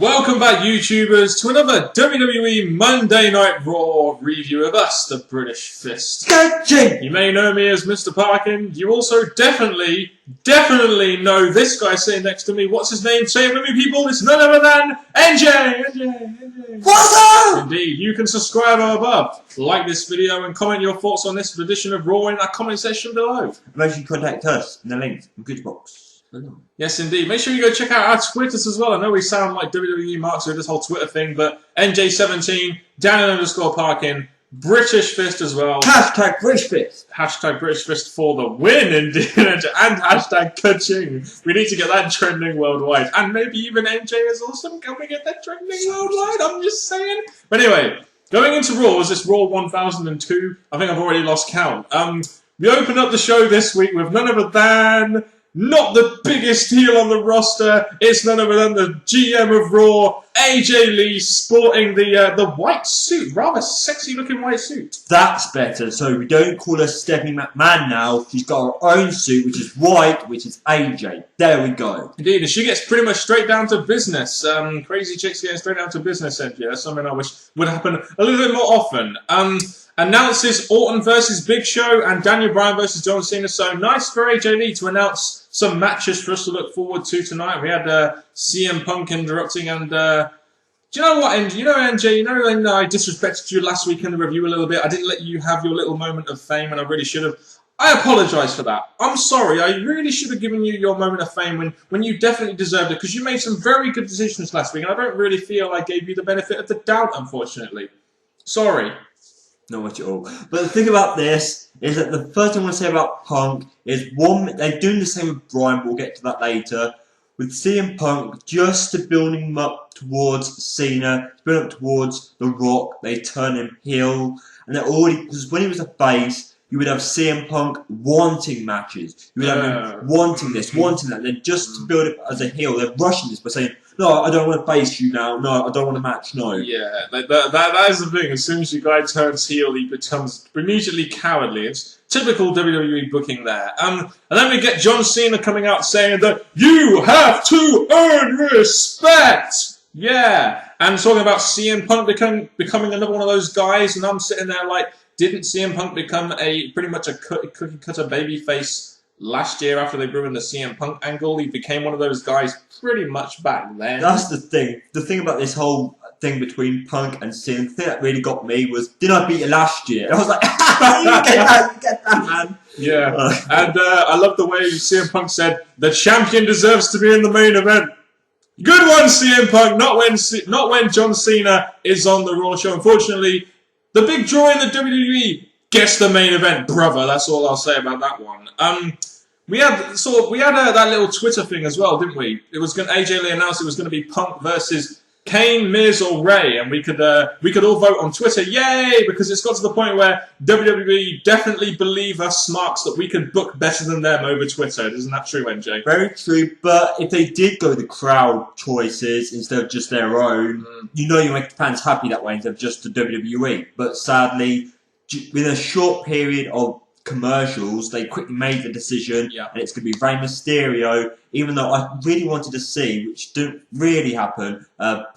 Welcome back, YouTubers, to another WWE Monday Night Raw review of us, the British Fist. You may know me as Mr. Parkin. You also definitely know this guy sitting next to me. What's his name? Say it with me, people. It's none other than NJ. What's up? Indeed. You can subscribe or above, like this video, and comment your thoughts on this edition of Raw in that comment section below. Make sure you contact us in the link in the box. Yes, indeed. Make sure you go check out our Twitters as well. I know we sound like WWE marks with this whole Twitter thing, but NJ17, Daniel_Parkin, British Fist as well. Hashtag British Fist. Hashtag British Fist for the win, indeed. And hashtag Ka-ching. We need to get that trending worldwide. And maybe even NJ is awesome. Can we get that trending worldwide? I'm just saying. But anyway, going into Raw, was this Raw 1002? I think I've already lost count. We opened up the show this week with none other than... not the biggest heel on the roster. It's none other than the GM of Raw, AJ Lee, sporting the white suit. Rather sexy looking white suit. That's better. So we don't call her Stephanie McMahon now. She's got her own suit, which is white, which is AJ. There we go. Indeed, and she gets pretty much straight down to business. Crazy chicks getting straight down to business, NJ. That's something I wish would happen a little bit more often. Announces Orton versus Big Show and Daniel Bryan versus John Cena. So nice for AJ Lee to announce some matches for us to look forward to tonight. We had CM Punk interrupting, and do you know what, NJ? You know when I disrespected you last week in the review a little bit? I didn't let you have your little moment of fame, and I really should have. I apologise for that. I'm sorry. I really should have given you your moment of fame when you definitely deserved it, because you made some very good decisions last week, and I don't really feel I gave you the benefit of the doubt, unfortunately. Sorry. Not much at all. But the thing about this is that the first thing I want to say about Punk is, one, they're doing the same with Bryan, but we'll get to that later. With CM Punk, just to build him up towards Cena, to build him up towards The Rock, they turn him heel. And they're already, because when he was a face, you would have CM Punk wanting matches. You would have him wanting this, wanting that. Then just to build it as a heel, they're rushing this by saying, no, I don't want to face you now. No, I don't want a match. No. Yeah, that is the thing. As soon as the guy turns heel, he becomes immediately cowardly. It's typical WWE booking there. And then we get John Cena coming out saying that you have to earn respect. Yeah, and talking about CM Punk becoming another one of those guys, and I'm sitting there like, didn't CM Punk become pretty much a cookie cutter babyface last year after they ruined the CM Punk angle? He became one of those guys pretty much back then. That's the thing. The thing about this whole thing between Punk and Cena, the thing that really got me was, didn't I beat you last year? And I was like, you get that, man. Yeah, and I love the way CM Punk said, the champion deserves to be in the main event. Good one, CM Punk. Not when John Cena is on the Raw show. Unfortunately, the big draw in the WWE gets the main event, brother. That's all I'll say about that one. We had that little Twitter thing as well, didn't we? It was AJ Lee announced it was going to be Punk versus Kane, Miz, or Ray, and we could all vote on Twitter, yay! Because it's got to the point where WWE definitely believe us smarks that we can book better than them over Twitter. Isn't that true, NJ? Very true. But if they did go the crowd choices instead of just their own, you know, you make the fans happy that way instead of just the WWE. But sadly, within a short period of commercials, they quickly made the decision, and it's going to be Rey Mysterio, even though I really wanted to see, which didn't really happen,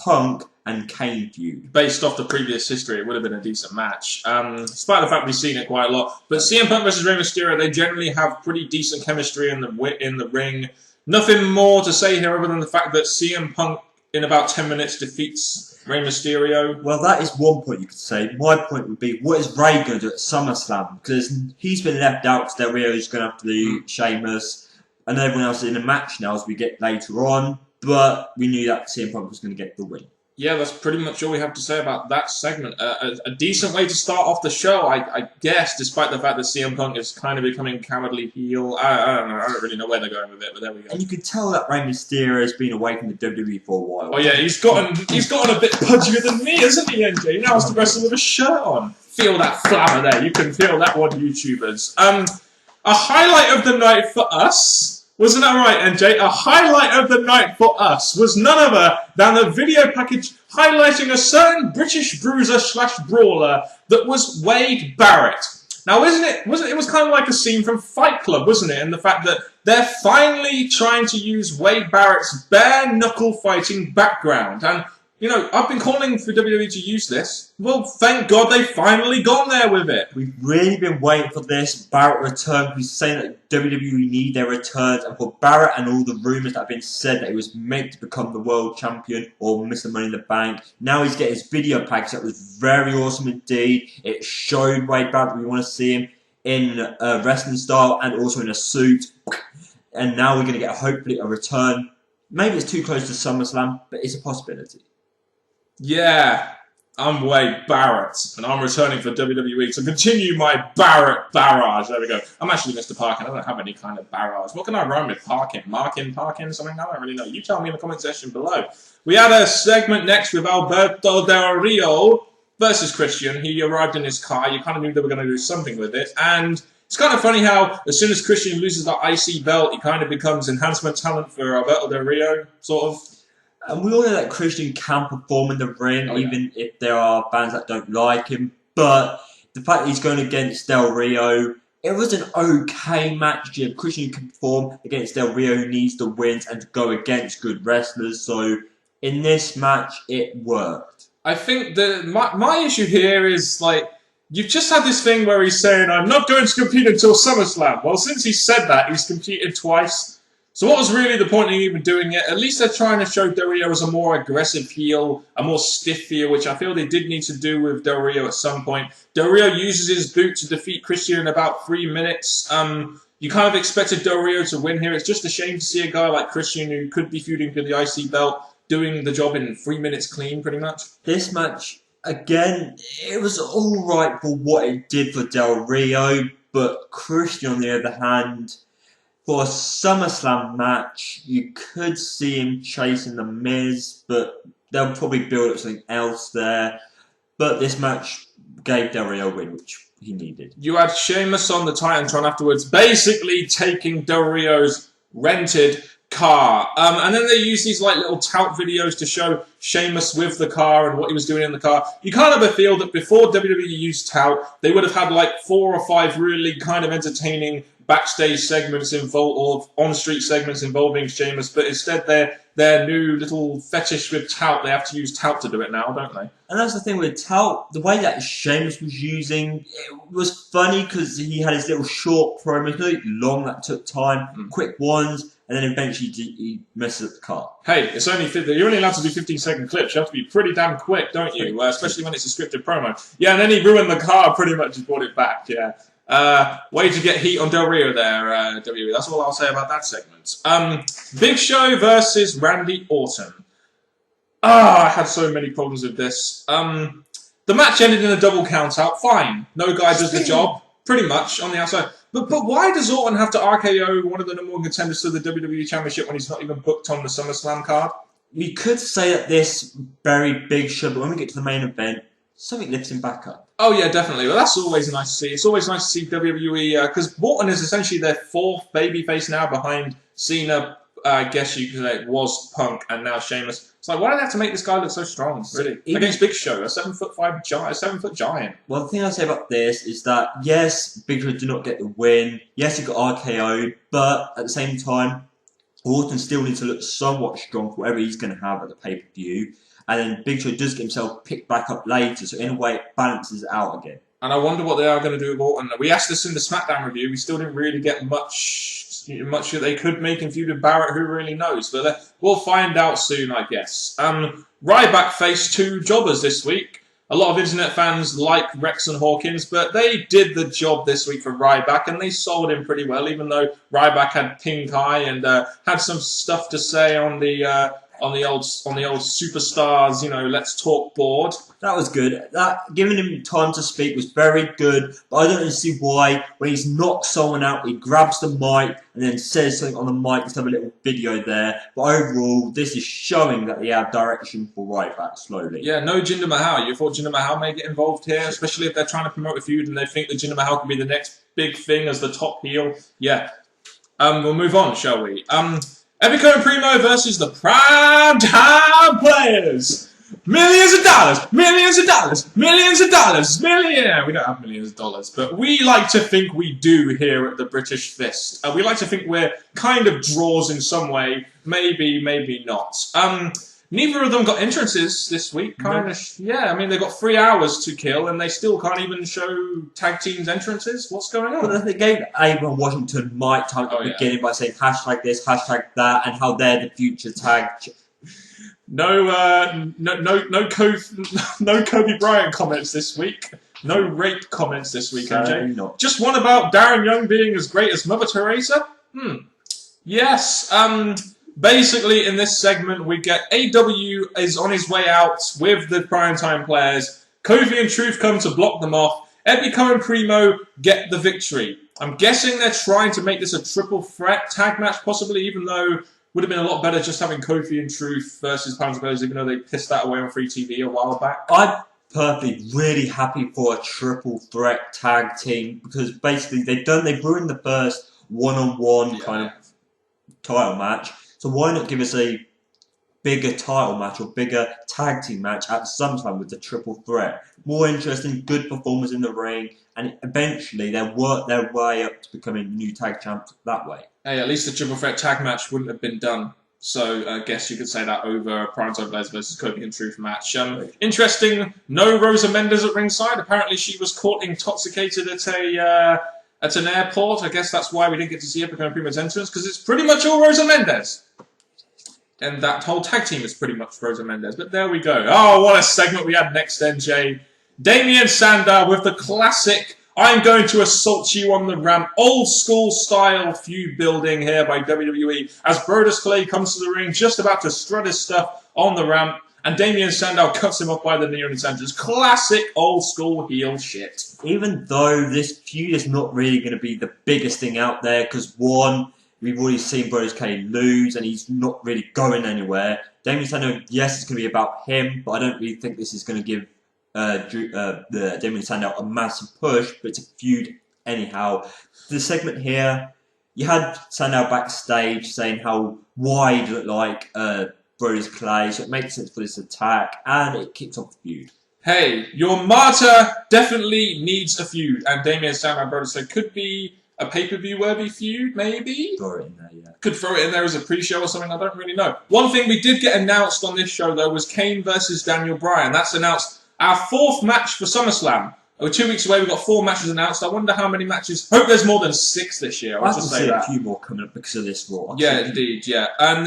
Punk and Kane feud. Based off the previous history, it would have been a decent match, despite the fact we've seen it quite a lot. But CM Punk versus Rey Mysterio, they generally have pretty decent chemistry in the ring. Nothing more to say here other than the fact that CM Punk, in about 10 minutes, defeats Rey Mysterio. Well, that is one point you could say. My point would be, what is Rey going to do at SummerSlam? Because he's been left out because Del Rio's going to have to do Sheamus, and everyone else is in a match now as we get later on. But we knew that CM Punk was going to get the win. Yeah, that's pretty much all we have to say about that segment. A decent way to start off the show, I guess, despite the fact that CM Punk is kind of becoming cowardly heel. I don't know. I don't really know where they're going with it, but there we go. And you could tell that Rey Mysterio has been away from the WWE for a while. Oh yeah, he's gotten a bit pudgier than me, isn't he, NJ? Now he's the wrestler with a shirt on. Feel that flavor there. You can feel that one, YouTubers. A highlight of the night for us. Wasn't that right, NJ? A highlight of the night for us was none other than the video package highlighting a certain British bruiser / brawler that was Wade Barrett. Now, it was kind of like a scene from Fight Club, wasn't it? And the fact that they're finally trying to use Wade Barrett's bare-knuckle fighting background. And, you know, I've been calling for WWE to use this. Well, thank God they've finally gone there with it. We've really been waiting for this Barrett return. We're saying that WWE need their returns, and for Barrett and all the rumours that have been said that he was meant to become the world champion or Mr. Money in the Bank. Now he's getting his video package that was very awesome indeed. It showed Wade Barrett that we want to see him in a wrestling style and also in a suit. And now we're going to get hopefully a return. Maybe it's too close to SummerSlam, but it's a possibility. Yeah, I'm Wade Barrett, and I'm returning for WWE to continue my Barrett barrage. There we go. I'm actually Mr. Parkin. I don't have any kind of barrage. What can I rhyme with? Parkin? Parkin? Something? I don't really know. You tell me in the comment section below. We had a segment next with Alberto Del Rio versus Christian. He arrived in his car. You kind of knew they were going to do something with it. And it's kind of funny how as soon as Christian loses that IC belt, he kind of becomes enhancement talent for Alberto Del Rio, sort of. And we all know that Christian can perform in the ring, even if there are fans that don't like him. But the fact that he's going against Del Rio, it was an okay match. If Christian can perform against Del Rio, who needs the wins and to go against good wrestlers. So in this match, it worked. I think my issue here is, like, you've just had this thing where he's saying, I'm not going to compete until SummerSlam. Well, since he said that, he's competed twice. So what was really the point of even doing it? At least they're trying to show Del Rio as a more aggressive heel, a more stiff heel, which I feel they did need to do with Del Rio at some point. Del Rio uses his boot to defeat Christian in about 3 minutes. You kind of expected Del Rio to win here. It's just a shame to see a guy like Christian, who could be feuding for the IC belt, doing the job in 3 minutes clean, pretty much. This match, again, it was alright for what it did for Del Rio, but Christian, on the other hand, for a SummerSlam match, you could see him chasing The Miz, but they'll probably build up something else there. But this match gave Del Rio a win, which he needed. You had Sheamus on the Titantron afterwards, basically taking Del Rio's rented car. And then they use these like little tout videos to show Sheamus with the car and what he was doing in the car. You kind of feel that before WWE used tout, they would have had like 4 or 5 really kind of entertaining backstage segments or on-street segments involving Sheamus, but instead their new little fetish with tout, they have to use tout to do it now, don't they? And that's the thing with tout, the way that Sheamus was using, it was funny because he had his little short promos, really long, that took time, quick ones, and then eventually he messes up the car. Hey, it's only you're only allowed to do 15-second clips. You have to be pretty damn quick, don't you? Especially when it's a scripted promo. Yeah, and then he ruined the car, pretty much, and brought it back, yeah. Way to get heat on Del Rio there, WWE. That's all I'll say about that segment. Big Show versus Randy Orton. I had so many problems with this. The match ended in a double count out. Fine. No guy does the job, pretty much, on the outside. But why does Orton have to RKO one of the number 1 contenders to the WWE Championship when he's not even booked on the SummerSlam card? We could say that this very Big Show, but when we get to the main event, something lifts him back up. Oh yeah, definitely. Well, that's always nice to see. It's always nice to see WWE, because Orton is essentially their 4th babyface now behind Cena. I guess you could say it was Punk and now Sheamus. It's like, why do they have to make this guy look so strong, really? Against Big Show, a 7'5" giant, a 7-foot giant. Well, the thing I'll say about this is that, yes, Big Show did not get the win. Yes, he got RKO'd, but at the same time, Orton still needs to look somewhat strong for whatever he's going to have at the pay-per-view. And then Big Show does get himself picked back up later, so in a way it balances out again. And I wonder what they are going to do with Orton. We asked this in the SmackDown review. We still didn't really get much that they could make in feud with Barrett. Who really knows? But we'll find out soon, I guess. Ryback faced 2 jobbers this week. A lot of internet fans like Rex and Hawkins, but they did the job this week for Ryback, and they sold him pretty well, even though Ryback had pink eye and had some stuff to say on the old superstars, let's talk board. That was good. That giving him time to speak was very good, but I don't see why when he's knocked someone out, he grabs the mic and then says something on the mic. Let's have a little video there. But overall, this is showing that they have direction for Ryback slowly. Yeah, no Jinder Mahal. You thought Jinder Mahal may get involved here, especially if they're trying to promote a feud and they think that Jinder Mahal can be the next big thing as the top heel. Yeah. We'll move on, shall we? Epico and Primo versus the Prime Time Players. Millions of dollars, millions of dollars, millions of dollars, million. We don't have millions of dollars, but we like to think we do here at the British Fist. We like to think we're kind of draws in some way. Maybe, maybe not. Neither of them got entrances this week. Yeah. I mean, they've got 3 hours to kill, and they still can't even show tag teams entrances. What's going on? Well, they gave Abram Washington mic time at the beginning by saying hashtag this, hashtag that, and how they're the future tag. No Kobe Bryant comments this week. No rape comments this week, MJ. Not. Just one about Darren Young being as great as Mother Teresa. Yes. Basically, in this segment, we get AW is on his way out with the primetime players. Kofi and Truth come to block them off. Epico and Primo get the victory. I'm guessing they're trying to make this a triple threat tag match, possibly, even though would have been a lot better just having Kofi and Truth versus Pounds of Players, even though they pissed that away on free TV a while back. I'm perfectly really happy for a triple threat tag team because basically they've ruined the first one-on-one kind of title match. So why not give us a bigger title match or bigger tag team match at SummerSlam with the triple threat? More interesting, good performers in the ring, and eventually they'll work their way up to becoming new tag champs that way. Hey, at least the triple threat tag match wouldn't have been done. So I guess you could say that over a Primetime Players versus Kobe and Truth match. Interesting, no Rosa Mendes at ringside. Apparently she was caught intoxicated at an airport. I guess that's why we didn't get to see Epico and Primo's entrance, because it's pretty much all Rosa Mendes. And that whole tag team is pretty much Rosa Mendes. But there we go. Oh, what a segment we had next, NJ. Damien Sandow with the classic I'm going to assault you on the ramp. Old school style feud building here by WWE as Brodus Clay comes to the ring, just about to strut his stuff on the ramp. And Damien Sandow cuts him off by the knee on his entrance. Classic old school heel shit. Even though this feud is not really going to be the biggest thing out there, because one, we've already seen Brodus Clay lose and he's not really going anywhere. Damien Sandow, yes, it's going to be about him, but I don't really think this is going to give the Damien Sandow a massive push, but it's a feud anyhow. The segment here, you had Sandow backstage saying how wide looked like Brodus Clay, so it makes sense for this attack, and it kicks off the feud. Hey, your martyr definitely needs a feud, and Damien Sandow and Brodus Clay could be a pay-per-view worthy feud, maybe? Throw it in there, yeah. Could throw it in there as a pre-show or something, I don't really know. One thing we did get announced on this show, though, was Kane versus Daniel Bryan. That's announced our 4th match for SummerSlam. 2 weeks away, we've got 4 matches announced. I wonder how many matches. Hope there's more than 6 this year. I'll just say a few more coming up because of this Raw. Yeah, indeed, yeah. And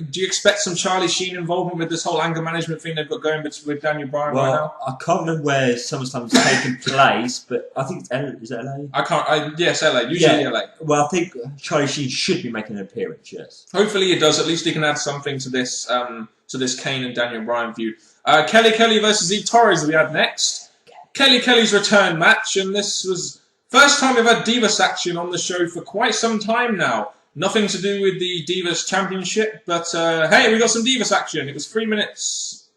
do you expect some Charlie Sheen involvement with this whole anger management thing they've got going with Daniel Bryan right now? I can't remember where SummerSlam's taking place, but I think is it LA? Yes, LA. Usually LA. Well, I think Charlie Sheen should be making an appearance, yes. Hopefully he does. At least he can add something to this Kane and Daniel Bryan feud. Kelly versus Eve Torres we had next. Kelly's return match, and this was first time we've had Divas action on the show for quite some time now. Nothing to do with the Divas Championship, but hey, we got some Divas action. It was 3 minutes.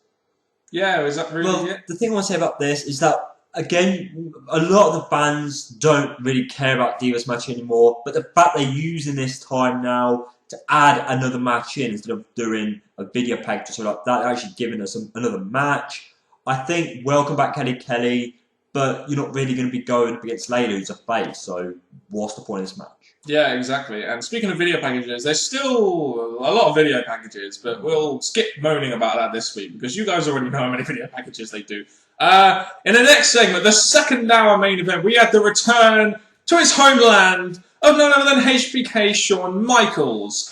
Yeah, is that really it? The thing I want to say about this is that, again, a lot of the fans don't really care about Divas match anymore, but the fact they're using this time now to add another match in instead of doing a video package, so like that, actually giving us another match. I think welcome back Kelly, but you're not really going to be going up against Layla, who's a face, so what's the point of this match? Yeah, exactly. And speaking of video packages, there's still a lot of video packages, but we'll skip moaning about that this week, because you guys already know how many video packages they do. In the next segment, the second hour main event, we had the return to his homeland of none other than HBK Shawn Michaels.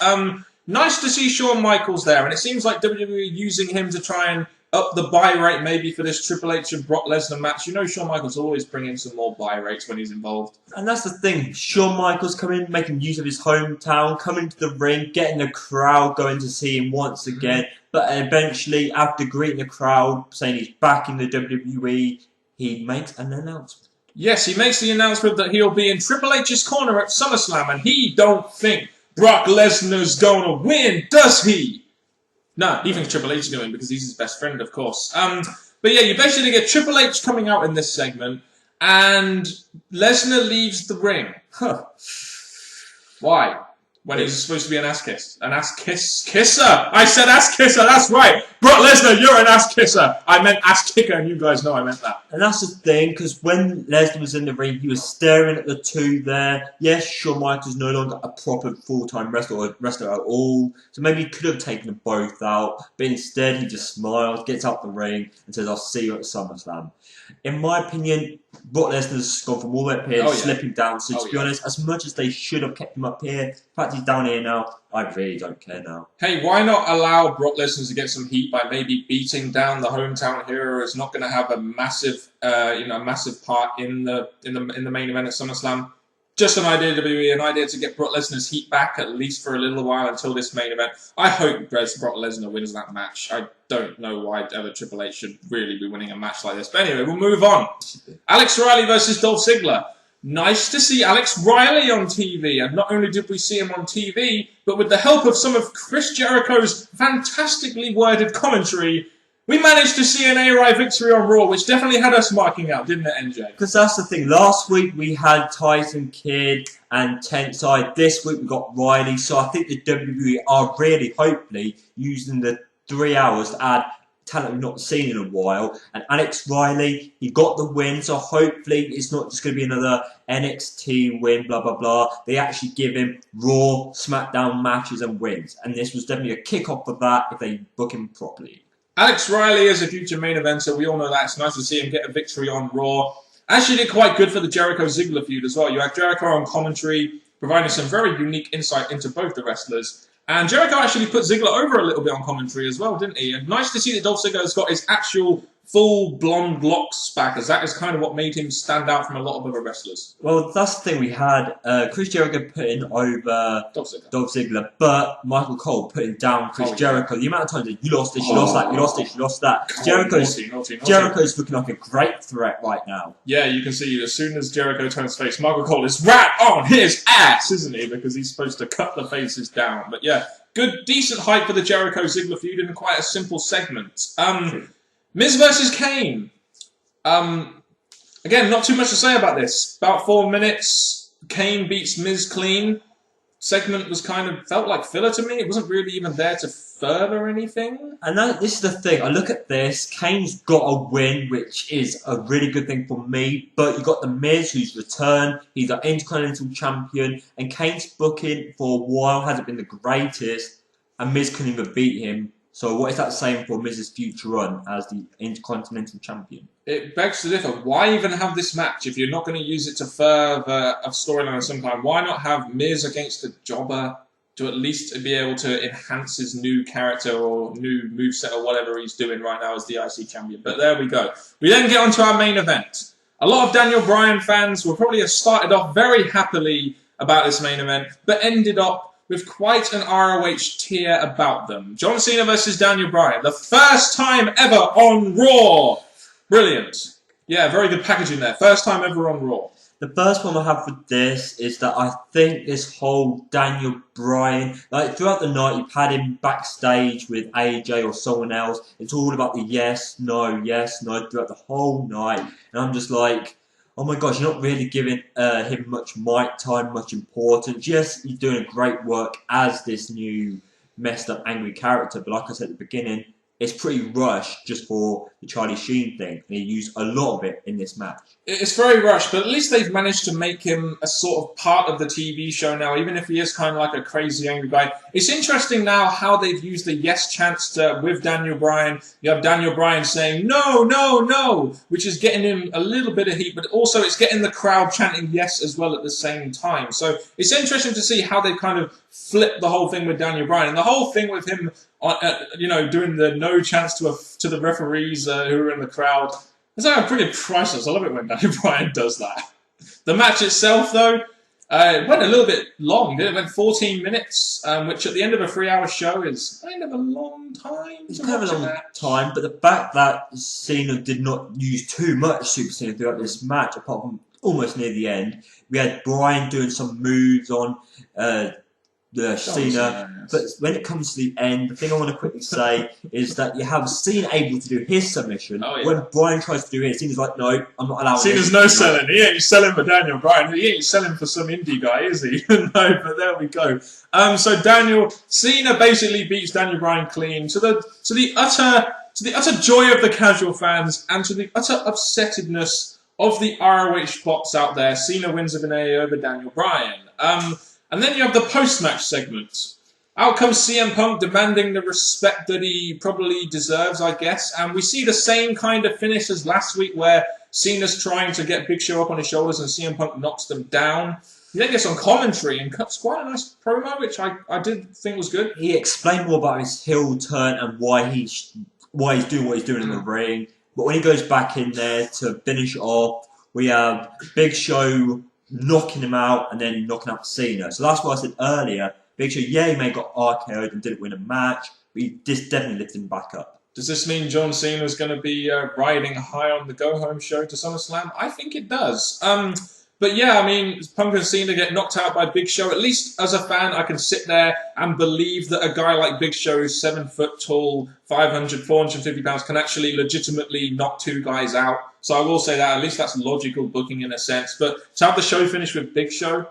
Nice to see Shawn Michaels there, and it seems like WWE using him to try and up the buy rate maybe for this Triple H and Brock Lesnar match. You know Shawn Michaels always bring in some more buy rates when he's involved. And that's the thing. Shawn Michaels coming in, making use of his hometown, coming to the ring, getting the crowd going to see him once again. But eventually, after greeting the crowd, saying he's back in the WWE, he makes an announcement. Yes, he makes the announcement that he'll be in Triple H's corner at SummerSlam, and he don't think Brock Lesnar's going to win, does he? No, he thinks Triple H is going to win because he's his best friend, of course. But yeah, you basically get Triple H coming out in this segment, and Lesnar leaves the ring. Huh. Why? when he was supposed to be an ass kisser. I said ass kisser. That's right. Brock Lesnar, you're an ass kisser. I meant ass kicker, and you guys know I meant that. And that's the thing, because when Lesnar was in the ring, he was staring at the two there. Yes, Shawn Michaels no longer a proper full-time wrestler or wrestler at all, so maybe he could have taken them both out, but instead he just smiles, gets out the ring, and says, "I'll see you at SummerSlam." In my opinion, Brock Lesnar's gone from all the way up here, slipping down. So to be honest, as much as they should have kept him up here, the fact he's down here now, I really don't care now. Hey, why not allow Brock Lesnar to get some heat by maybe beating down the hometown hero? Is not going to have a massive, massive part in the main event at SummerSlam. Just an idea, WWE, an idea to get Brock Lesnar's heat back at least for a little while until this main event. I hope Brock Lesnar wins that match. I don't know why ever Triple H should really be winning a match like this. But anyway, we'll move on. Alex Riley versus Dolph Ziggler. Nice to see Alex Riley on TV. And not only did we see him on TV, but with the help of some of Chris Jericho's fantastically worded commentary, we managed to see an A-Rai victory on Raw, which definitely had us marking out, didn't it, NJ? Because that's the thing. Last week we had Tyson Kidd and Tensai. This week we got Riley. So I think the WWE are really, hopefully, using the 3 hours to add talent we've not seen in a while. And Alex Riley, he got the win. So hopefully it's not just going to be another NXT win, blah, blah, blah. They actually give him Raw, SmackDown matches and wins. And this was definitely a kick-off for that if they book him properly. Alex Riley is a future main eventer. We all know that. It's nice to see him get a victory on Raw. Actually did quite good for the Jericho-Ziggler feud as well. You had Jericho on commentary, providing some very unique insight into both the wrestlers. And Jericho actually put Ziggler over a little bit on commentary as well, didn't he? And nice to see that Dolph Ziggler has got his actual full blonde locks back, as that is kind of what made him stand out from a lot of other wrestlers. Well, that's the thing. We had Chris Jericho putting over Dolph Ziggler, but Michael Cole putting down Chris Jericho. The amount of times that you lost this, you lost that, you lost this, you lost that. Jericho's looking like a great threat right now. Yeah, you can see as soon as Jericho turns face, Michael Cole is right on his ass, isn't he? Because he's supposed to cut the faces down. But yeah, good, decent hype for the Jericho-Ziggler feud in quite a simple segment. Miz versus Kane. Again, not too much to say about this. About 4 minutes, Kane beats Miz clean. Segment was kind of, felt like filler to me. It wasn't really even there to further anything. And this is the thing. I look at this. Kane's got a win, which is a really good thing for me. But you got the Miz, who's returned. He's an Intercontinental Champion. And Kane's booking for a while hasn't been the greatest. And Miz couldn't even beat him. So what is that saying for Miz's future run as the Intercontinental Champion? It begs to differ. Why even have this match if you're not going to use it to further a storyline of some kind? Why not have Miz against a jobber to at least be able to enhance his new character or new moveset or whatever he's doing right now as the IC Champion? But there we go. We then get on to our main event. A lot of Daniel Bryan fans will probably have started off very happily about this main event, but ended up with quite an ROH tier about them. John Cena versus Daniel Bryan. The first time ever on Raw. Brilliant. Yeah, very good packaging there. First time ever on Raw. The first problem I have with this is that I think this whole Daniel Bryan, like throughout the night, you've had him backstage with AJ or someone else. It's all about the yes, no throughout the whole night. And I'm just like, oh my gosh, you're not really giving him much mic time, much importance. Yes, he's doing great work as this new messed up angry character, but like I said at the beginning, it's pretty rushed just for the Charlie Sheen thing. And he used a lot of it in this match. It's very rushed, but at least they've managed to make him a sort of part of the TV show now, even if he is kind of like a crazy angry guy. It's interesting now how they've used the yes chants with Daniel Bryan. You have Daniel Bryan saying, no, no, no, which is getting him a little bit of heat, but also it's getting the crowd chanting yes as well at the same time. So it's interesting to see how they kind of flip the whole thing with Daniel Bryan. And the whole thing with him, doing the no chants to the referees who are in the crowd. It's like pretty priceless. I love it when Daniel Bryan does that. The match itself, though, it went a little bit long. It went 14 minutes, which at the end of a 3-hour show is kind of a long time. It's kind of a long time, but the fact that Cena did not use too much Super Cena throughout this match, apart from almost near the end, we had Bryan doing some moves on Cena. Cena, yes. But when it comes to the end, the thing I want to quickly say is that you have Cena able to do his submission. Oh, yeah. When Bryan tries to do his, Cena's like, no, I'm not allowing Cena's this. no selling. He ain't selling for Daniel Bryan. He ain't selling for some indie guy, is he? No, but there we go. So Cena basically beats Daniel Bryan clean to the utter joy of the casual fans and to the utter upsettedness of the ROH bots out there. Cena wins with an AA over Daniel Bryan. And then you have the post-match segment. Out comes CM Punk demanding the respect that he probably deserves, I guess. And we see the same kind of finish as last week where Cena's trying to get Big Show up on his shoulders and CM Punk knocks them down. He then gets on commentary and cuts quite a nice promo, which I did think was good. He explained more about his heel turn and why he's doing what he's doing in the ring. But when he goes back in there to finish off, we have Big Show knocking him out and then knocking out Cena. So that's what I said earlier. Big Show, yeah, he may have got RKO'd and didn't win a match, but he just definitely lifted him back up. Does this mean John Cena's going to be riding high on the go-home show to SummerSlam? I think it does. But yeah, I mean, Punk and Cena get knocked out by Big Show. At least as a fan, I can sit there and believe that a guy like Big Show, who's 7 foot tall, 450 pounds, can actually legitimately knock two guys out. So I will say that. At least that's logical booking in a sense. But to have the show finish with Big Show,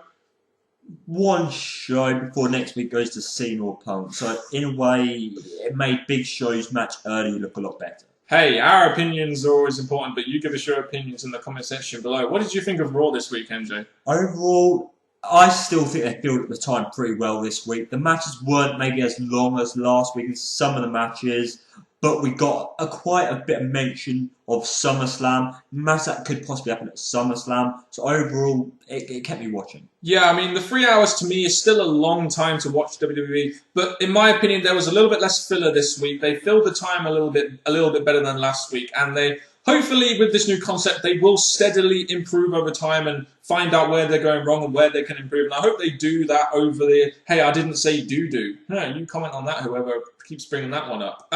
one show before next week goes to Cena or Punk. So in a way, it made Big Show's match early look a lot better. Hey, our opinions are always important, but you give us your opinions in the comment section below. What did you think of Raw this week, MJ? Overall, I still think they filled at the time pretty well this week. The matches weren't maybe as long as last week in some of the matches, but we got quite a bit of mention of SummerSlam. Match that could possibly happen at SummerSlam. So overall, it kept me watching. Yeah, I mean, the 3 hours to me is still a long time to watch WWE, but in my opinion, there was a little bit less filler this week. They filled the time a little bit better than last week, and they hopefully with this new concept, they will steadily improve over time and find out where they're going wrong and where they can improve. And I hope they do that over the hey, I didn't say do. You comment on that, whoever keeps bringing that one up.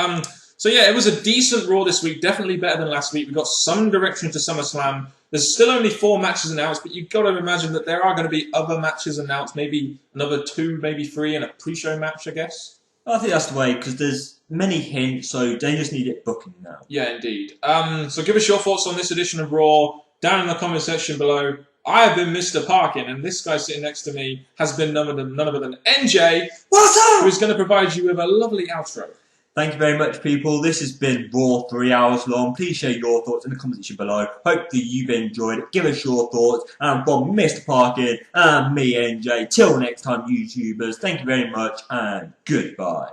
So yeah, it was a decent Raw this week, definitely better than last week. We got some direction to SummerSlam. There's still only 4 matches announced, but you've got to imagine that there are going to be other matches announced, maybe another 2, maybe 3, and a pre-show match, I guess. I think that's the way, because there's many hints, so they just need it booking now. Yeah, indeed. So give us your thoughts on this edition of Raw down in the comment section below. I have been Mr. Parkin, and this guy sitting next to me has been none other than NJ, What's up? who's going to provide you with a lovely outro. Thank you very much, people. This has been Raw 3 hours long. Please share your thoughts in the comment section below. Hope that you've enjoyed it. Give us your thoughts. And from Mr. Parkin and me, NJ, till next time, YouTubers, thank you very much and goodbye.